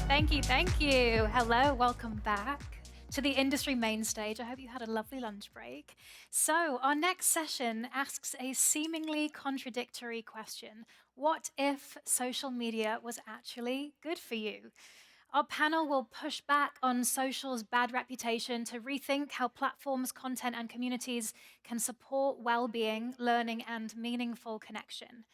Thank you, thank you. Hello, welcome back to the industry main stage. I hope you had a lovely lunch break. So, our next session asks a seemingly contradictory question. What if social media was actually good for you? Our panel will push back on social's bad reputation to rethink how platforms, content, and communities can support well being, learning, and meaningful connection.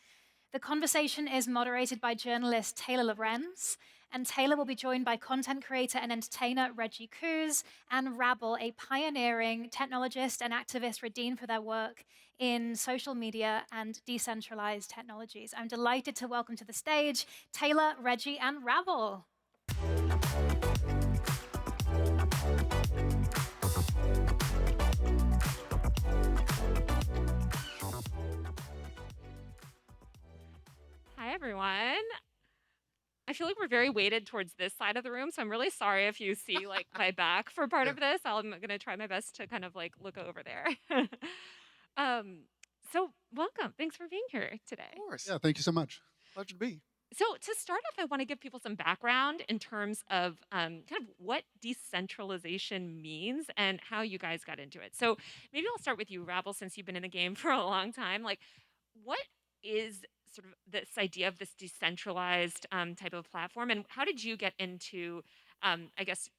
The conversation is moderated by journalist Taylor Lorenz, and Taylor will be joined by content creator and entertainer Reggie COUZ and Rabble, a pioneering technologist and activist redeemed for their work in social media and decentralized technologies. I'm delighted to welcome to the stage Taylor, Reggie, and Rabble. Hi, everyone. I feel like we're very weighted towards this side of the room, so I'm really sorry if you see like my back for part Yeah, of this. I'm gonna try my best to kind of like look over there. um, so welcome. Thanks for being here of today. course. Yeah, thank you so much. Pleasure to be. So to start off, I want to give people some background in terms of kind of what decentralization means and how you guys got into it. So maybe I'll start with you, Rabble, since you've been in the game for a long time. Like, what is sort of this idea of this decentralized type of platform, and how did you get into, I guess,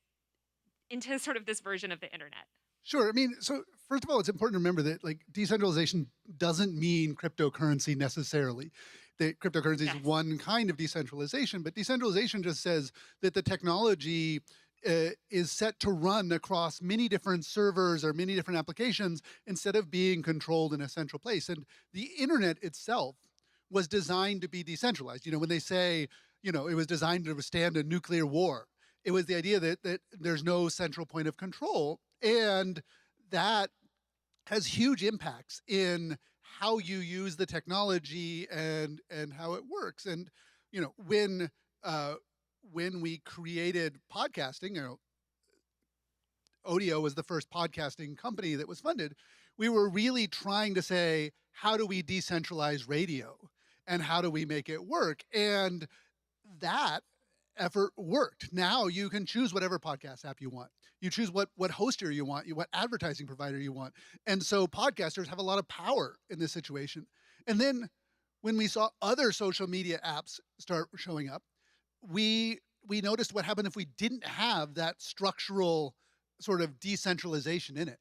into sort of this version of the internet? Sure. I mean, so first of all, it's important to remember that like decentralization doesn't mean cryptocurrency necessarily. That cryptocurrency is Yes. one kind of decentralization, but decentralization just says that the technology is set to run across many different servers or many different applications instead of being controlled in a central place. And the internet itself was designed to be decentralized. You know, when they say, you know, it was designed to withstand a nuclear war, it was the idea that there's no central point of control, and that has huge impacts in how you use the technology and how it works. And you know, when we created podcasting, you know, Odeo was the first podcasting company that was funded. We were really trying to say, how do we decentralize radio, and how do we make it work? And that effort worked. Now you can choose whatever podcast app you want. You choose what hoster you want, what advertising provider you want. And so podcasters have a lot of power in this situation. And then when we saw other social media apps start showing up, we noticed what happened if we didn't have that structural sort of decentralization in it.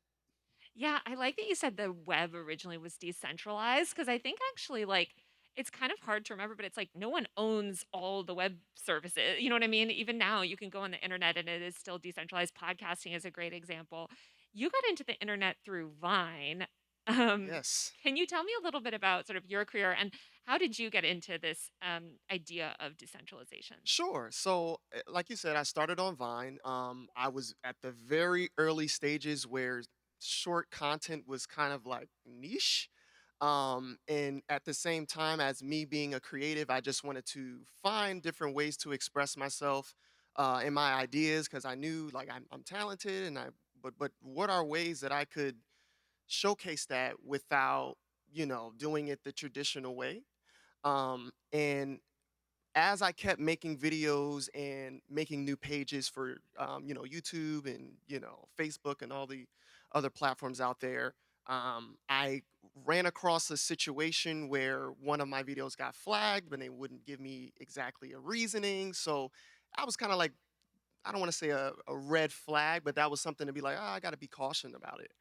Yeah, I like that you said the web originally was decentralized because I think actually, like, it's kind of hard to remember, but it's like no one owns all the web services. You know what I mean? Even now, you can go on the internet and it is still decentralized. Podcasting is a great example. You got into the internet through Vine. Um, Yes. can you tell me a little bit about sort of your career and how did you get into this idea of decentralization? Sure. So, like you said, I started on Vine. I was at the very early stages where short content was kind of like niche. And at the same time as me being a creative, I just wanted to find different ways to express myself and my ideas because I knew like I'm talented and but what are ways that I could showcase that without, doing it the traditional way? And as I kept making videos and making new pages for YouTube and Facebook and all the other platforms out there, I ran across a situation where one of my videos got flagged, but they wouldn't give me exactly a reasoning. So I was kind of like, I don't want to say a red flag, but that was something to be like, I got to be cautioned about it.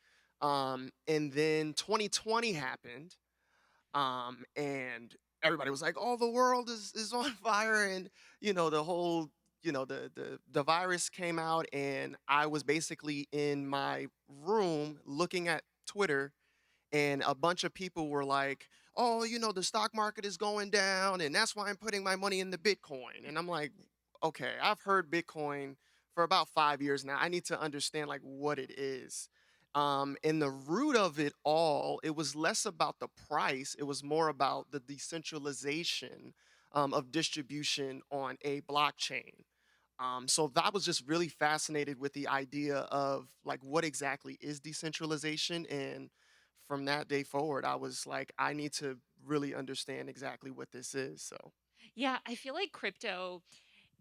And then 2020 happened, and everybody was like, "Oh, the world is on fire," and the whole the virus came out, and I was basically in my room looking at Twitter, and a bunch of people were like, "Oh, the stock market is going down, and that's why I'm putting my money in the Bitcoin," and I'm like, "Okay, I've heard Bitcoin for about 5 years now. I need to understand like what it is." And the root of it all, it was less about the price, it was more about the decentralization of distribution on a blockchain. So that was just really fascinated with the idea of like what exactly is decentralization. And from that day forward, I was like, I need to really understand exactly what this is. So Yeah, I feel like crypto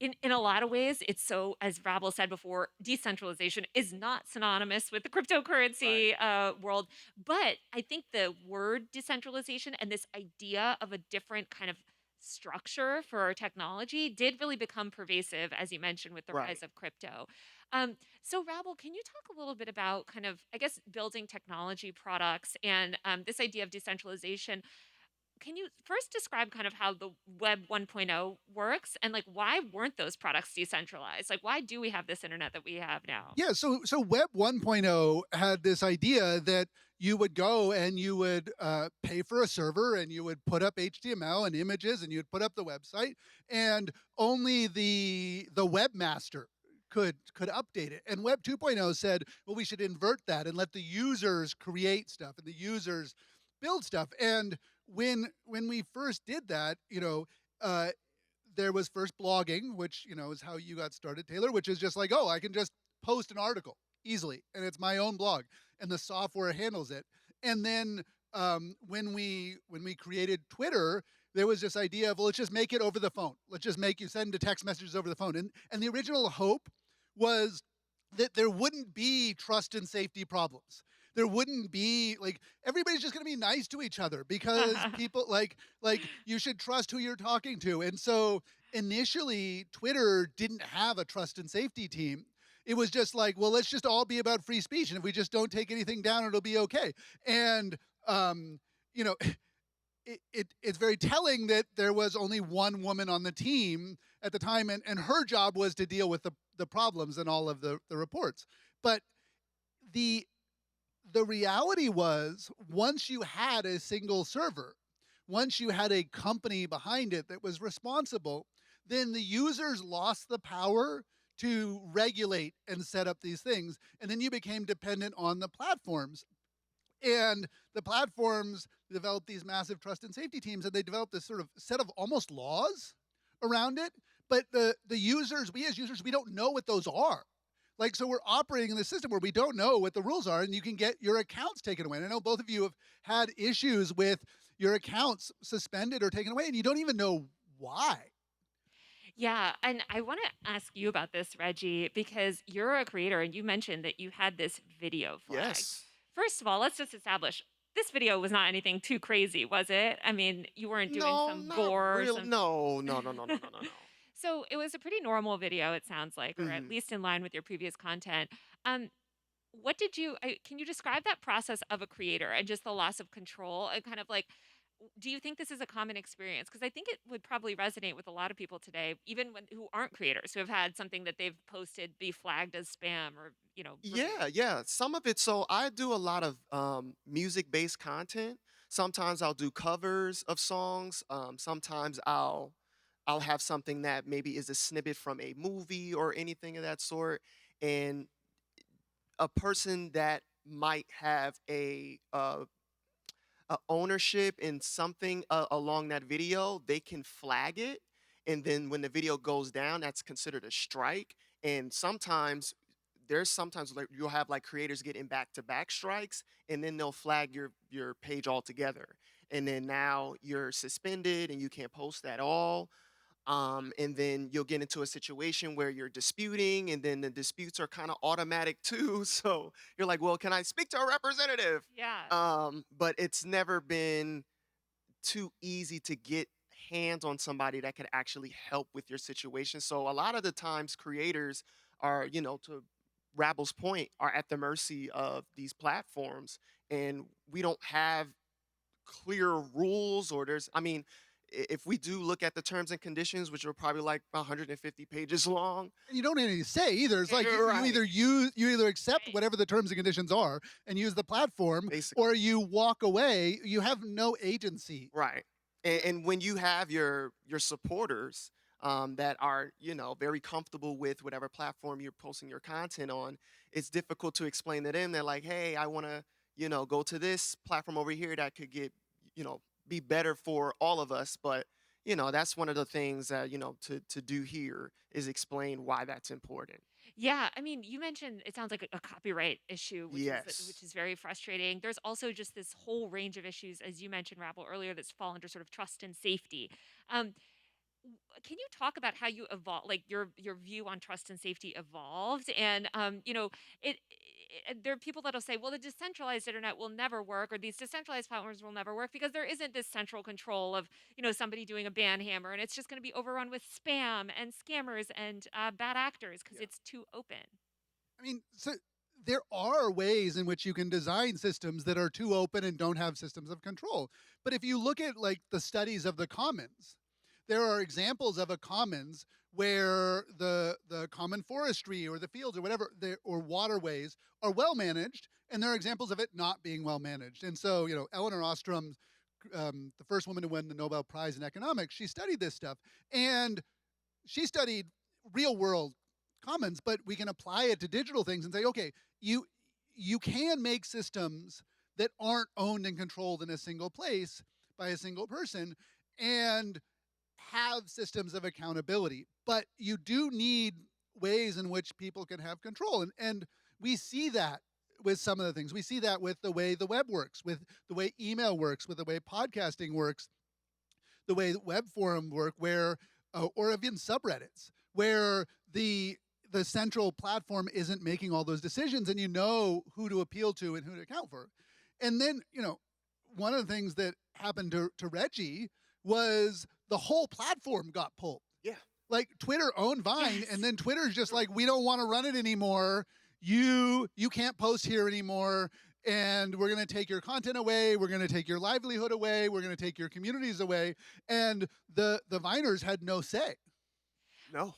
In a lot of ways, it's so, as Rabble said before, decentralization is not synonymous with the Right. cryptocurrency world. But I think the word decentralization and this idea of a different kind of structure for our technology did really become pervasive, as you mentioned, with the Right. rise of crypto. So, Rabble, can you talk a little bit about kind of, I guess, building technology products and this idea of decentralization? Can you first describe kind of how the Web 1.0 works and like why weren't those products decentralized? Like why do we have this internet that we have now? Yeah, so Web 1.0 had this idea that you would go and you would pay for a server and you would put up HTML and images and you'd put up the website and only the webmaster could update it. And Web 2.0 said, well, we should invert that and let the users create stuff and the users build stuff. And when we first did that, uh, there was first blogging, which is how you got started, Taylor, which is just like, oh, I can just post an article easily, and it's my own blog, and the software handles it. And then when we created Twitter, there was this idea of, well, let's just make it over the phone. Let's just make you send the text messages over the phone. And the original hope was that there wouldn't be trust and safety problems. There wouldn't be like everybody's just going to be nice to each other because people like you should trust who you're talking to. And so initially Twitter didn't have a trust and safety team. It was just like, well, let's just all be about free speech, and if we just don't take anything down, it'll be okay. And you know, it's very telling that there was only one woman on the team at the time, and her job was to deal with the problems and all of the reports. But the the reality was, once you had a single server, once you had a company behind it that was responsible, then the users lost the power to regulate and set up these things. And then you became dependent on the platforms. And the platforms developed these massive trust and safety teams, and they developed this sort of set of almost laws around it. But the users, we as users, we don't know what those are. Like, so we're operating in the system where we don't know what the rules are, and you can get your accounts taken away. And I know both of you have had issues with your accounts suspended or taken away, and you don't even know why. Yeah, and I want to ask you about this, Reggie, because you're a creator and you mentioned that you had this video flagged. Yes. First of all, let's just establish this video was not anything too crazy, was it? I mean, you weren't doing No, some not gore or real. some. No, no, no, no, no, no, no, no. So it was a pretty normal video, it sounds like, or at Mhm. least in line with your previous content. Um, what did you? Can you describe that process of a creator and just the loss of control and kind of like? Do you think this is a common experience? Because I think it would probably resonate with a lot of people today, even who aren't creators, who have had something that they've posted be flagged as spam or Yeah, removed. yeah. Some of it. So I do a lot of music-based content. Sometimes I'll do covers of songs. Sometimes I'll have something that maybe is a snippet from a movie or anything of that sort. And a person that might have a ownership in something along that video, they can flag it, and then when the video goes down, that's considered a strike. And sometimes like you'll have like creators getting back to back strikes, and then they'll flag your page altogether, and then now you're suspended and you can't post at all. And then you'll get into a situation where you're disputing, and then the disputes are kind of automatic too. So you're like, well, can I speak to a representative? Yeah. But it's never been too easy to get hands on somebody that could actually help with your situation. So a lot of the times creators are, to Rabble's point, are at the mercy of these platforms, and we don't have clear rules. Or there's, I mean, if we do look at the terms and conditions, which are probably like 150 pages long. And you don't have any say either. It's like you Right. either you either accept Right. whatever the terms and conditions are and use the platform, Basically. or you walk away. You have no agency. Right. And when you have your supporters that are, very comfortable with whatever platform you're posting your content on, it's difficult to explain to them. They're like, hey, I want to, go to this platform over here that could get, you know, be better for all of us. But, that's one of the things that, to do here is explain why that's important. Yeah, I mean, you mentioned it sounds like a copyright issue, which Yes. is very frustrating. There's also just this whole range of issues, as you mentioned, Rabble earlier, that fall under sort of trust and safety. Um, Can you talk about how you evolve, like your view on trust and safety evolved? And there are people that'll say, well, the decentralized internet will never work, or these decentralized platforms will never work because there isn't this central control of somebody doing a ban hammer, and it's just going to be overrun with spam and scammers and bad actors because Yeah. it's too open. I mean, so there are ways in which you can design systems that are too open and don't have systems of control. But if you look at like the studies of the commons, there are examples of a commons where the common forestry or the fields or whatever or waterways are well managed, and there are examples of it not being well managed. And so, Eleanor Ostrom, the first woman to win the Nobel Prize in economics, she studied this stuff, and she studied real world commons, but we can apply it to digital things and say, okay, you can make systems that aren't owned and controlled in a single place by a single person and have systems of accountability. But you do need ways in which people can have control. And we see that with some of the things. We see that with the way the web works, with the way email works, with the way podcasting works, the way web forum work, where or even subreddits, where the central platform isn't making all those decisions, and you know who to appeal to and who to account for. And then, one of the things that happened to Reggie was the whole platform got pulled. Yeah. Like Twitter owned Vine, Yes. and then Twitter's just like, we don't want to run it anymore. You can't post here anymore, and we're going to take your content away. We're going to take your livelihood away. We're going to take your communities away. And the Viners had no say. No.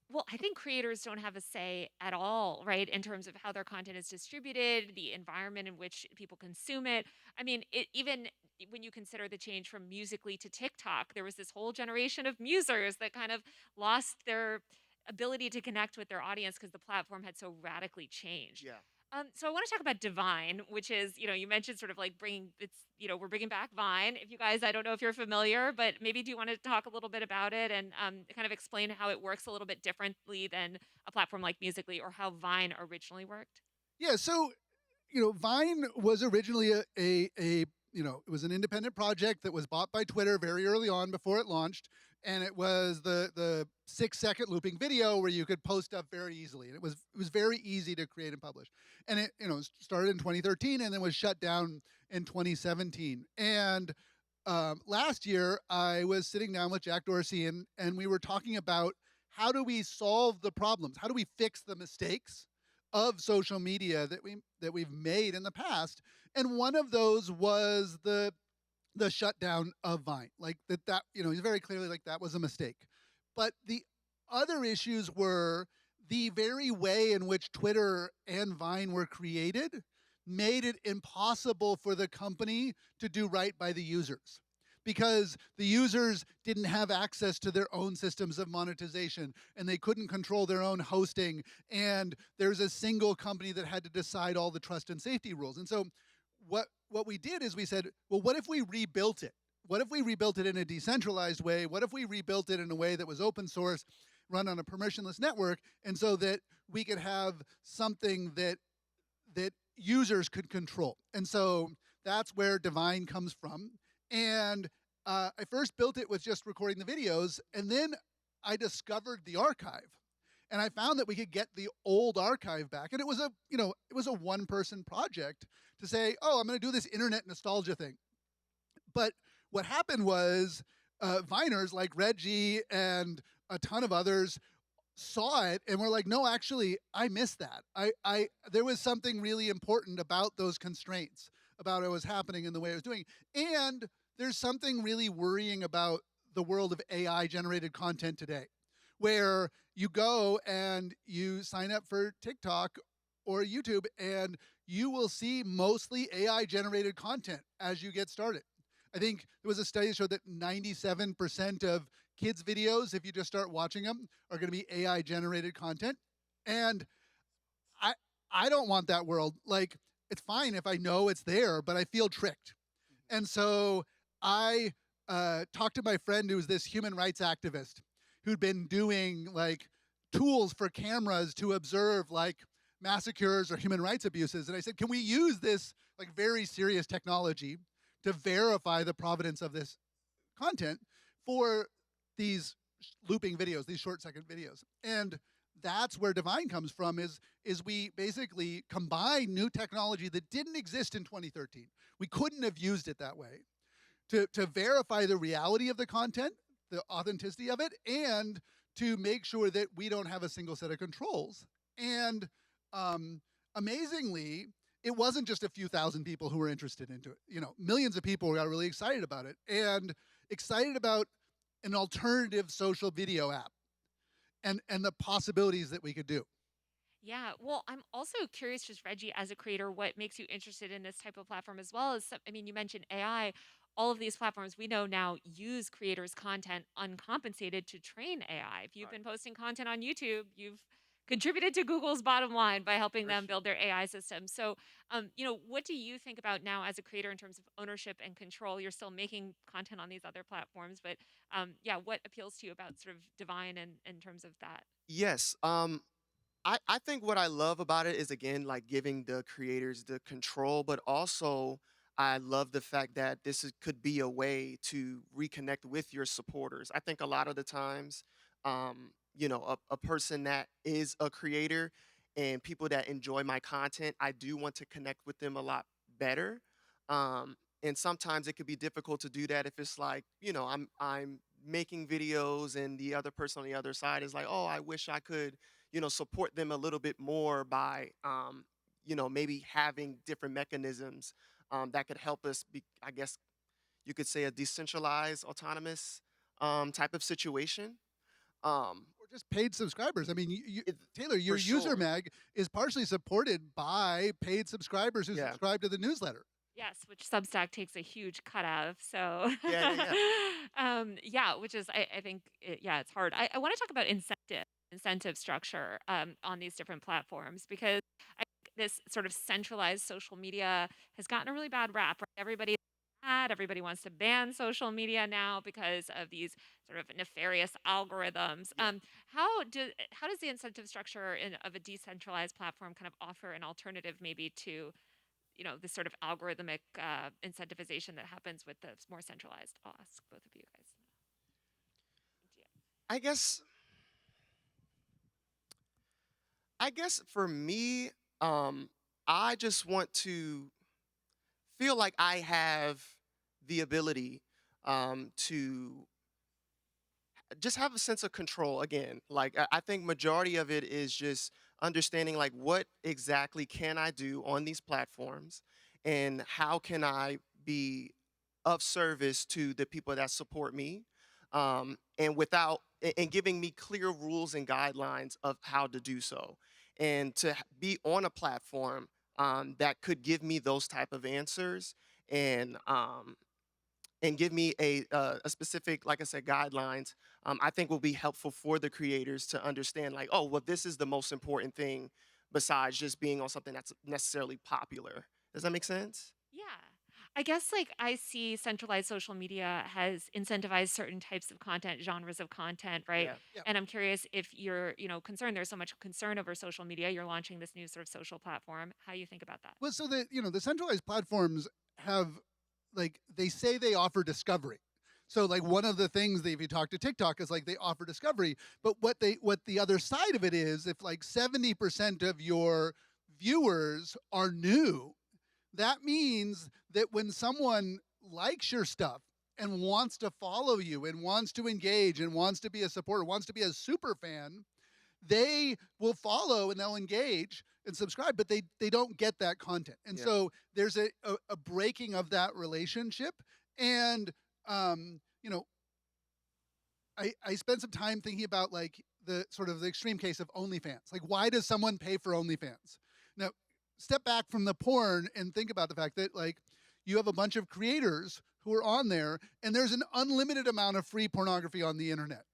Well, I think creators don't have a say at all, right? In terms of how their content is distributed, the environment in which people consume it. I mean, even when you consider the change from Musically to TikTok, there was this whole generation of musers that kind of lost their ability to connect with their audience because the platform had so radically changed. Yeah. So I want to talk about Divine, which is, you mentioned sort of like we're bringing back Vine. If you guys, I don't know if you're familiar, but maybe do you want to talk a little bit about it and kind of explain how it works a little bit differently than a platform like Musically or how Vine originally worked? Yeah, so Vine was originally it was an independent project that was bought by Twitter very early on before it launched, and it was the 6-second looping video where you could post stuff very easily, and it was very easy to create and publish, and it started in 2013 and then was shut down in 2017. And last year I was sitting down with Jack Dorsey and we were talking about how do we solve the problems, how do we fix the mistakes of social media that we've made in the past. And one of those was the shutdown of Vine. Like he's very clearly like that was a mistake. But the other issues were the very way in which Twitter and Vine were created made it impossible for the company to do right by the users, because the users didn't have access to their own systems of monetization and they couldn't control their own hosting. And there's a single company that had to decide all the trust and safety rules. And so what we did is we said, well, what if we rebuilt it? What if we rebuilt it in a decentralized way? What if we rebuilt it in a way that was open source, run on a permissionless network, and so that we could have something that users could control? And so that's where Divine comes from. And I first built it with just recording the videos, and then I discovered the archive, and I found that we could get the old archive back. And it was a one-person project to say, oh, I'm going to do this internet nostalgia thing. But what happened was Viners like Reggie and a ton of others saw it and were like, no, actually, I missed that. There was something really important about those constraints, about what was happening and the way it was doing. And there's something really worrying about the world of AI generated content today, where you go and you sign up for TikTok or YouTube and you will see mostly AI generated content as you get started. I think there was a study that showed that 97% of kids' videos, if you just start watching them, are going to be AI generated content. And I don't want that world. Like, it's fine if I know it's there, but I feel tricked. And so I talked to my friend who was this human rights activist who'd been doing like tools for cameras to observe like massacres or human rights abuses. And I said, can we use this like very serious technology to verify the provenance of this content for these looping videos, these short-second videos. And that's where Divine comes from, is we basically combine new technology that didn't exist in 2013. We couldn't have used it that way to verify the reality of the content, the authenticity of it, and to make sure that we don't have a single set of controls. And amazingly, it wasn't just a few thousand people who were interested into it. Millions of people got really excited about it, and excited about an alternative social video app and the possibilities that we could do. Yeah, well, I'm also curious, just Reggie, as a creator, what makes you interested in this type of platform as well as, I mean, you mentioned AI. All of these platforms we know now use creators' content uncompensated to train AI. If you've Right. been posting content on YouTube, you've contributed to Google's bottom line by helping For them sure. build their AI system. So, what do you think about now as a creator in terms of ownership and control? You're still making content on these other platforms, but yeah, what appeals to you about sort of Divine and in terms of that? Yes. I think what I love about it is, again, like giving the creators the control, but also I love the fact that could be a way to reconnect with your supporters. I think a lot of the times, a person that is a creator and people that enjoy my content, I do want to connect with them a lot better. And sometimes it could be difficult to do that if it's like, I'm making videos and the other person on the other side is like, oh, I wish I could support them a little bit more by, maybe having different mechanisms that could help us be, I guess you could say, a decentralized, autonomous type of situation. Um, Or just paid subscribers. I mean, Taylor, for your user sure. mag is partially supported by paid subscribers who Yeah. subscribe to the newsletter. Yes, which Substack takes a huge cut of. So, Yeah. Yeah. Yeah. yeah, which is, I think, yeah, it's hard. I want to talk about incentive structure on these different platforms because I think this sort of centralized social media has gotten a really bad rap. Right? Everybody wants to ban social media now because of these sort of nefarious algorithms. Yeah. How does the incentive structure of a decentralized platform kind of offer an alternative maybe to this sort of algorithmic incentivization that happens with the more centralized? I'll ask both of you guys. Yeah. I guess. I guess for me, I just want to feel like I have the ability to just have a sense of control again. Like I think majority of it is just understanding like what exactly can I do on these platforms and how can I be of service to the people that support me, and giving me clear rules and guidelines of how to do so, and to be on a platform that could give me those type of answers, and give me a specific, like I said, guidelines. I think will be helpful for the creators to understand, like, oh, well, this is the most important thing besides just being on something that's necessarily popular. Does that make sense? Yeah. I guess like I see centralized social media has incentivized certain types of content, genres of content, right? Yeah. Yeah. And I'm curious if you're, concerned, there's so much concern over social media. You're launching this new sort of social platform. How you think about that? Well, so the centralized platforms have, like, they say they offer discovery. So like one of the things that if you talk to TikTok is like they offer discovery, but what the other side of it is, if like 70% of your viewers are new, that means that when someone likes your stuff and wants to follow you and wants to engage and wants to be a supporter, wants to be a super fan, they will follow and they'll engage and subscribe, but they don't get that content. And Yeah. so there's a breaking of that relationship. And you know, I spent some time thinking about like the sort of the extreme case of OnlyFans. Like, why does someone pay for OnlyFans? Now, step back from the porn and think about the fact that like you have a bunch of creators who are on there, and there's an unlimited amount of free pornography on the internet.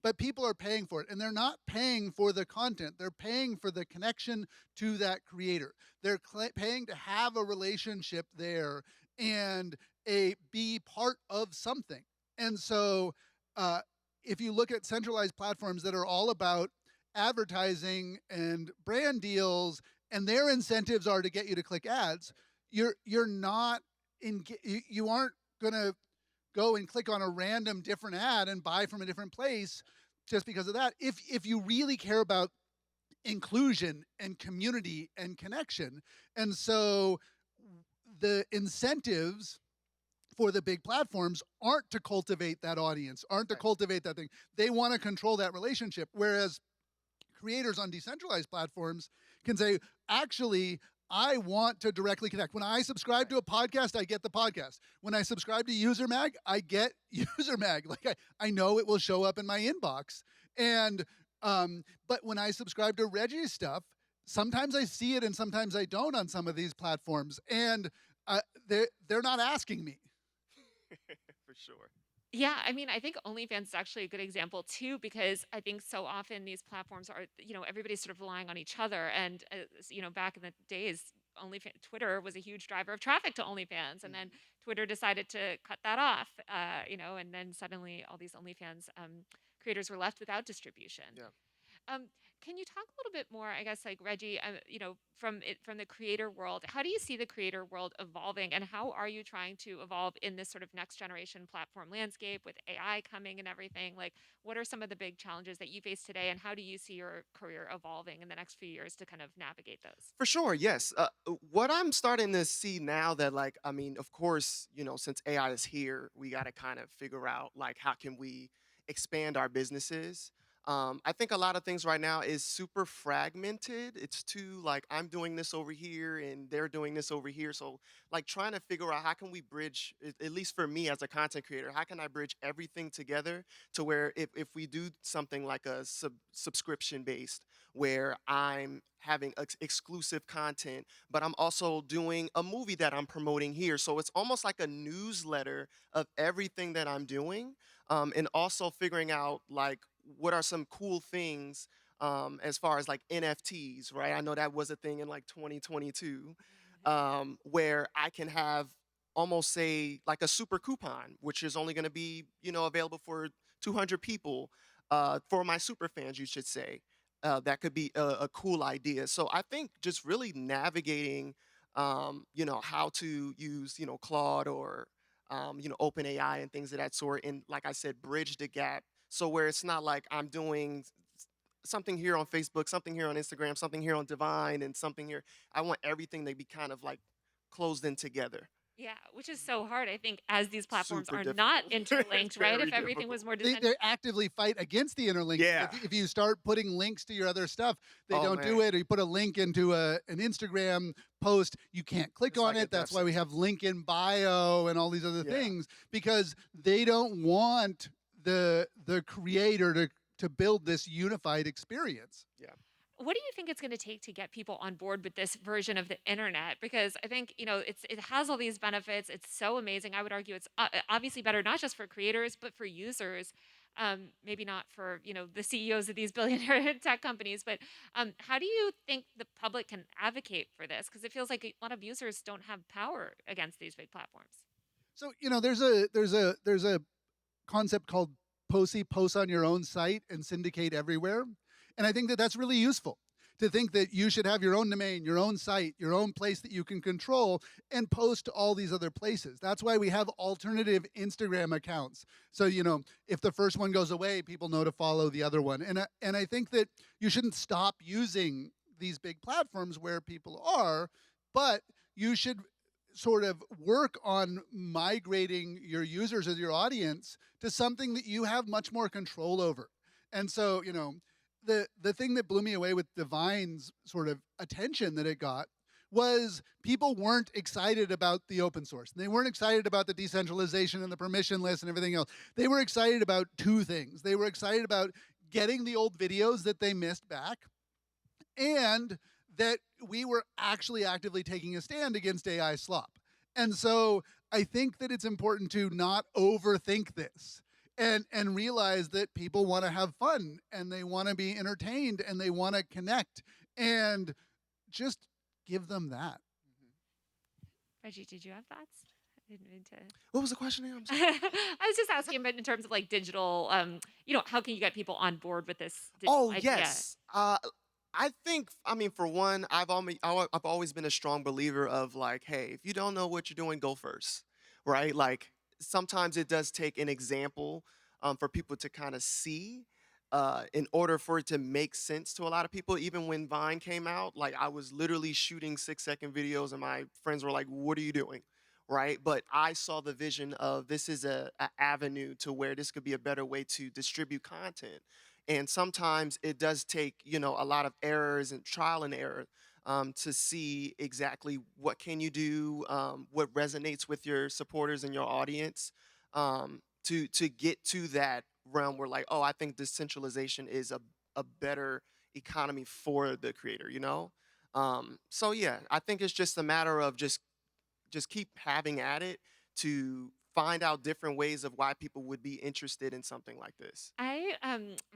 But people are paying for it, and they're not paying for the content. They're paying for the connection to that creator. They're paying to have a relationship there and be part of something. And so, uh, if you look at centralized platforms that are all about advertising and brand deals, and their incentives are to get you to click ads, you're not you aren't gonna go and click on a random different ad and buy from a different place just because of that. If you really care about inclusion and community and connection, and so the incentives for the big platforms aren't to cultivate that audience, aren't to cultivate that thing. They want to control that relationship. Whereas creators on decentralized platforms can say, actually, I want to directly connect. When I subscribe to a podcast, I get the podcast. When I subscribe to User Mag, I get User Mag. Like I know it will show up in my inbox. And but when I subscribe to Reggie's stuff, sometimes I see it and sometimes I don't on some of these platforms. And they're not asking me. For sure. Yeah, I mean, I think OnlyFans is actually a good example too, because I think so often these platforms are, everybody's sort of relying on each other. And, back in the days, OnlyFans, Twitter was a huge driver of traffic to OnlyFans. And then Twitter decided to cut that off, and then suddenly all these OnlyFans creators were left without distribution. Yeah. Um, can you talk a little bit more, I guess, like Reggie, from the creator world? How do you see the creator world evolving, and how are you trying to evolve in this sort of next generation platform landscape with AI coming and everything? Like, what are some of the big challenges that you face today, and how do you see your career evolving in the next few years to kind of navigate those? For sure, yes. What I'm starting to see now that, like, I mean, of course, since AI is here, we got to kind of figure out, like, how can we expand our businesses? I think a lot of things right now is super fragmented. It's too, like, I'm doing this over here and they're doing this over here. So, like, trying to figure out how can we bridge, at least for me as a content creator, how can I bridge everything together to where if we do something like a subscription based, where I'm having exclusive content, but I'm also doing a movie that I'm promoting here. So it's almost like a newsletter of everything that I'm doing, and also figuring out, like, what are some cool things, as far as like NFTs, right? I know that was a thing in like 2022, where I can have almost say like a super coupon, which is only going to be available for 200 people, for my super fans, you should say. That could be a cool idea. So I think just really navigating, how to use, Claude or, OpenAI and things of that sort. And like I said, bridge the gap. So where it's not like I'm doing something here on Facebook, something here on Instagram, something here on Divine, and something here. I want everything to be kind of like closed in together. Yeah, which is so hard, I think, as these platforms Super are not difficult. interlinked, right? Very If everything difficult. was more They actively fight against the interlinking. Yeah. If you start putting links to your other stuff, they Oh, don't do man. it. Or you put a link into an Instagram post, you can't click It's on like a it. That's death why we have link in bio and all these other things, because they don't want the creator to build this unified experience. Yeah. What do you think it's going to take to get people on board with this version of the internet? Because I think it has all these benefits. It's so amazing. I would argue it's obviously better not just for creators but for users. Maybe not for the CEOs of these billionaire tech companies, but how do you think the public can advocate for this? Because it feels like a lot of users don't have power against these big platforms. So there's a concept called POSI, post on your own site and syndicate everywhere. And I think that that's really useful, to think that you should have your own domain, your own site, your own place that you can control and post to all these other places. That's why we have alternative Instagram accounts. So, if the first one goes away, people know to follow the other one. And I think that you shouldn't stop using these big platforms where people are, but you should sort of work on migrating your users as your audience to something that you have much more control over. And so, the thing that blew me away with Divine's sort of attention that it got was people weren't excited about the open source. They weren't excited about the decentralization and the permissionless and everything else. They were excited about two things. They were excited about getting the old videos that they missed back, and that we were actually actively taking a stand against AI slop. And so I think that it's important to not overthink this, and realize that people want to have fun and they want to be entertained and they want to connect, and just give them that. Reggie, did you have thoughts? I didn't mean to. What was the question again? I'm sorry. I was just asking, but in terms of like digital, how can you get people on board with this Oh, digital idea? yes. I think, I mean, for one, I've always been a strong believer of, like, hey, if you don't know what you're doing, go first, right? Like, sometimes it does take an example for people to kind of see in order for it to make sense to a lot of people. Even when Vine came out, like I was literally shooting 6-second videos, and my friends were like, "What are you doing?" Right? But I saw the vision of this is a avenue to where this could be a better way to distribute content. And sometimes it does take, a lot of errors and trial and error to see exactly what can you do, what resonates with your supporters and your audience, to get to that realm where like, oh, I think decentralization is a better economy for the creator, so yeah, I think it's just a matter of just keep having at it to find out different ways of why people would be interested in something like this. I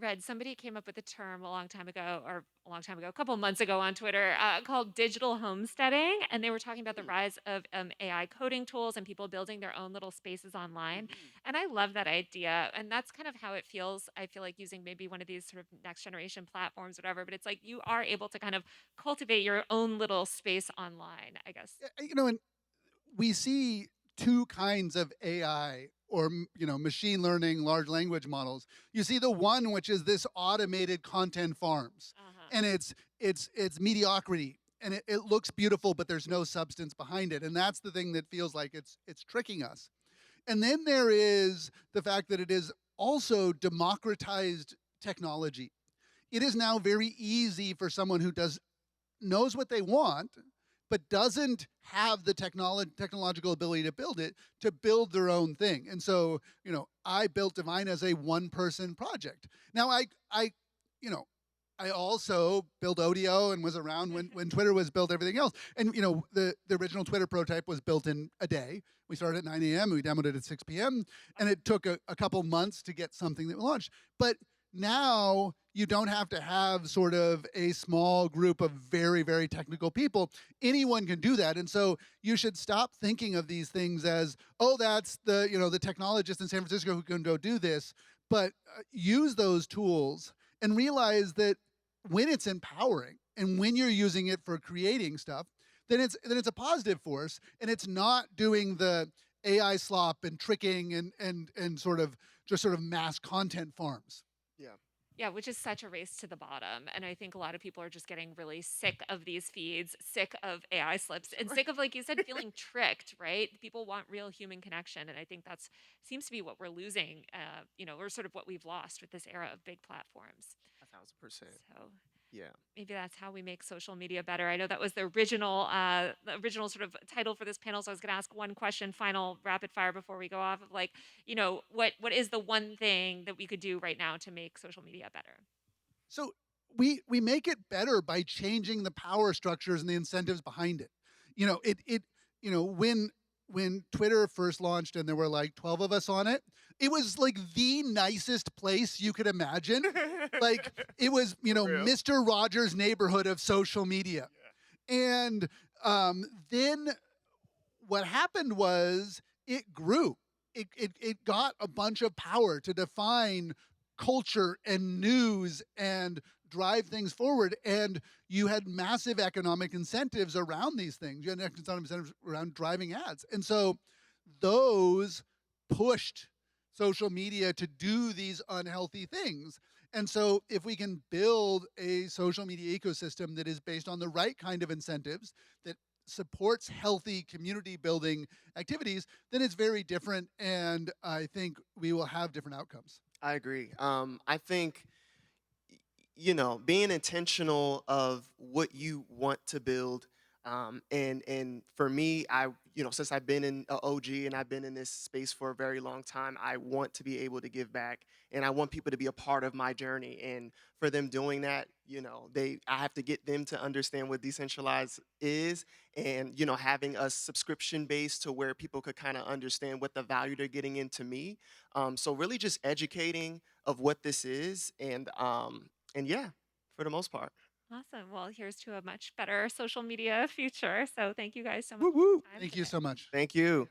read somebody came up with a term a couple months ago on Twitter called digital homesteading, and they were talking about the Hmm. rise of AI coding tools and people building their own little spaces online. Hmm. And I love that idea, and that's kind of how it feels. I feel like using maybe one of these sort of next generation platforms, whatever. But it's like you are able to kind of cultivate your own little space online, I guess. And we see two kinds of AI or machine learning large language models. You see the one which is this automated content farms, Uh huh. and it's mediocrity, and it looks beautiful, but there's no substance behind it, and that's the thing that feels like it's tricking us. And then there is the fact that it is also democratized technology. It is now very easy for someone who does knows what they want, but doesn't have the technological ability to build it, to build their own thing. And so, I built Divine as a one-person project. Now, you know, I also built Odeo and was around when Twitter was built, everything else. And the original Twitter prototype was built in a day. We started at 9 a.m. We demoed it at 6 p.m. And it took a couple months to get something that launched. But now you don't have to have sort of a small group of very, very technical people. Anyone can do that. And so you should stop thinking of these things as, oh, that's the technologist in San Francisco who can go do this. But use those tools and realize that when it's empowering and when you're using it for creating stuff, then it's a positive force, and it's not doing the AI slop and tricking and sort of mass content farms. Yeah. Yeah, which is such a race to the bottom. And I think a lot of people are just getting really sick of these feeds, sick of AI slips, and Sure. sick of, like you said, feeling tricked, right? People want real human connection. And I think that's seems to be what we're losing, or sort of what we've lost with this era of big platforms. 1,000%. So Yeah. maybe that's how we make social media better. I know that was the original sort of title for this panel. So I was going to ask one question, final rapid fire before we go off of like, what is the one thing that we could do right now to make social media better? So we make it better by changing the power structures and the incentives behind it. When Twitter first launched and there were like 12 of us on it, it was like the nicest place you could imagine. Like it was, For real. Mr. Rogers' neighborhood of social media. Yeah. And then what happened was it grew. It got a bunch of power to define culture and news and drive things forward. And you had massive economic incentives around these things. You had economic incentives around driving ads. And so those pushed social media to do these unhealthy things. And so if we can build a social media ecosystem that is based on the right kind of incentives, that supports healthy community building activities, then it's very different. And I think we will have different outcomes. I agree. I think being intentional of what you want to build, and for me, since I've been in OG and I've been in this space for a very long time, I want to be able to give back, and I want people to be a part of my journey. And for them doing that, I have to get them to understand what decentralized is, and having a subscription base to where people could kind of understand what the value they're getting into me. So really just educating of what this is, and yeah, for the most part. Awesome. Well, here's to a much better social media future. So thank you guys so much Woo woo. for your time Thank you today. so much. Thank you.